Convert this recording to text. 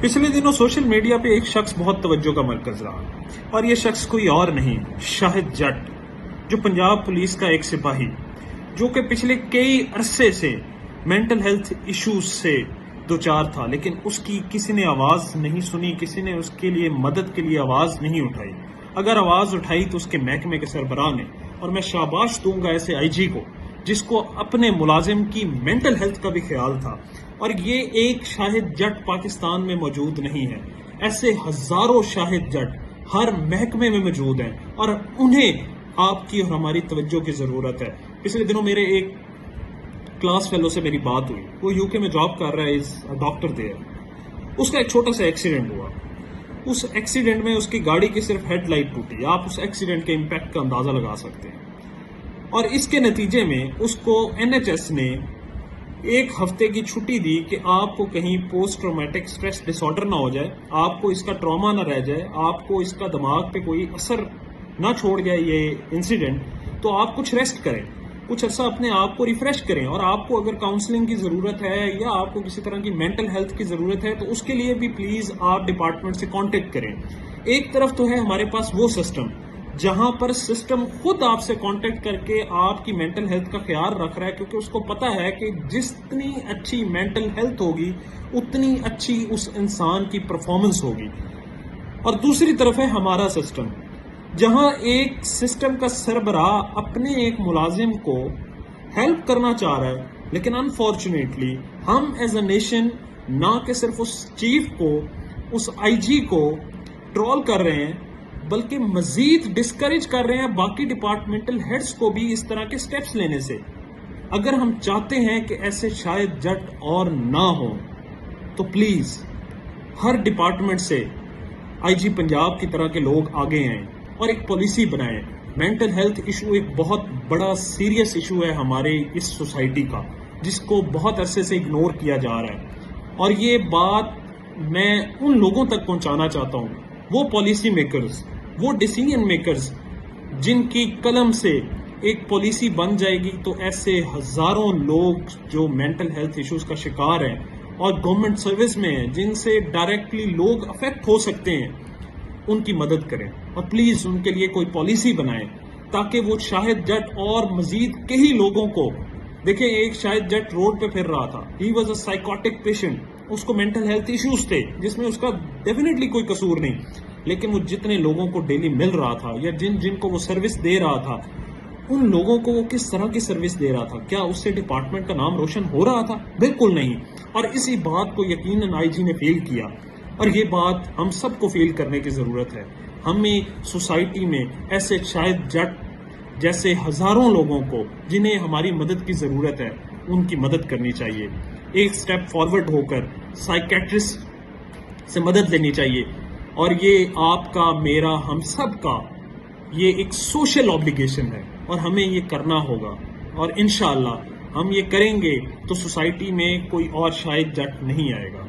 पिछले दिनों social media पे एक शख्स बहुत तवज्जो का मरकज रहा और ये शख्स कोई और नहीं शाहिद जट, जो पंजाब पुलिस का एक सिपाही, जो कि पिछले कई अरसे से मेंटल हेल्थ इश्यूज से दो चार था, लेकिन उसकी किसी ने आवाज नहीं सुनी, किसी ने उसके लिए मदद के लिए आवाज नहीं उठाई। अगर आवाज उठाई तो उसके महकमे के सरबराह ने, और मैं शाबाश दूंगा ऐसे आईजी को जिसको अपने मुलाजिम की मेंटल हेल्थ का भी ख्याल था। और ये एक शाहिद जट पाकिस्तान में मौजूद नहीं है, ऐसे हजारों शाहिद जट हर महकमे में मौजूद हैं और उन्हें आपकी और हमारी तवज्जो की जरूरत है। पिछले दिनों मेरे एक क्लास फेलो से मेरी बात हुई, वो यूके में जॉब कर रहा है, इज डॉक्टर देयर। उसका एक छोटा सा एक्सीडेंट हुआ। उस एक्सीडेंट में उसकी गाड़ी की सिर्फ हेडलाइट टूटी। आप उस एक्सीडेंट के इम्पैक्ट का अंदाजा लगा सकते हैं। और इसके नतीजे में उसको एनएचएस ने एक हफ्ते की छुट्टी दी कि आपको कहीं पोस्ट ट्रॉमेटिक स्ट्रेस डिसऑर्डर ना हो जाए, आपको इसका ट्रॉमा ना रह जाए, आपको इसका दिमाग पे कोई असर ना छोड़ जाए ये इंसिडेंट, तो आप कुछ रेस्ट करें, कुछ अर्सा अपने आप को रिफ्रेश करें। और आपको अगर काउंसलिंग की ज़रूरत है या आपको किसी तरह की मेंटल हेल्थ की ज़रूरत है तो उसके लिए भी प्लीज़ आप डिपार्टमेंट से कांटेक्ट करें। एक तरफ तो है हमारे पास वो सिस्टम जहां पर सिस्टम खुद आपसे कांटेक्ट करके आपकी मेंटल हेल्थ का ख्याल रख रहा है, क्योंकि उसको पता है कि जितनी अच्छी मेंटल हेल्थ होगी उतनी अच्छी उस इंसान की परफॉर्मेंस होगी। और दूसरी तरफ है हमारा सिस्टम, जहां एक सिस्टम का सरबराह अपने एक मुलाजिम को हेल्प करना चाह रहा है, लेकिन अनफॉर्चुनेटली हम एज अ नेशन ना कि सिर्फ उस चीफ को, उस आईजी को ट्रोल कर रहे हैं, बल्कि मजीद डिस्करेज कर रहे हैं बाकी डिपार्टमेंटल हेड्स को भी इस तरह के स्टेप्स लेने से। अगर हम चाहते हैं कि ऐसे शायद जट और ना हो तो प्लीज हर डिपार्टमेंट से आईजी पंजाब की तरह के लोग आगे आएं और एक पॉलिसी बनाएं। मेंटल हेल्थ इशू एक बहुत बड़ा सीरियस इशू है हमारे इस सोसाइटी का, जिसको बहुत अरसे से इग्नोर किया जा रहा है। और ये बात मैं उन लोगों तक पहुंचाना चाहता हूं, वो पॉलिसी मेकर्स, वो डिसीजन मेकर्स जिनकी कलम से एक पॉलिसी बन जाएगी तो ऐसे हजारों लोग जो मेंटल हेल्थ इश्यूज का शिकार हैं और गवर्नमेंट सर्विस में हैं, जिनसे डायरेक्टली लोग अफेक्ट हो सकते हैं, उनकी मदद करें और प्लीज उनके लिए कोई पॉलिसी बनाएं ताकि वो शाहिद जट और मजीद कई लोगों को देखें। एक शाहिद जट रोड पे फिर रहा था, he was a psychotic patient, उसको मेंटल हेल्थ इश्यूज थे जिसमें उसका डेफिनेटली कोई कसूर नहीं, लेकिन वो जितने लोगों को डेली मिल रहा था या जिनको वो सर्विस दे रहा था, उन लोगों को वो किस तरह की सर्विस दे रहा था, क्या उससे डिपार्टमेंट का नाम रोशन हो रहा था? बिल्कुल नहीं। और इसी बात को यकीनन आईजी ने फेल किया और ये बात हम सबको फेल करने की जरूरत है। हमें सोसाइटी में ऐसे शायद जट जैसे हजारों लोगों को जिन्हें हमारी मदद की जरूरत है, उनकी मदद करनी चाहिए। एक स्टेप फॉरवर्ड होकर साइकेट्रिस्ट से मदद लेनी चाहिए। और ये आपका, मेरा, हम सब का ये एक सोशल ऑब्लिगेशन है और हमें ये करना होगा। और इंशाअल्लाह हम ये करेंगे तो सोसाइटी में कोई और शायद जट नहीं आएगा।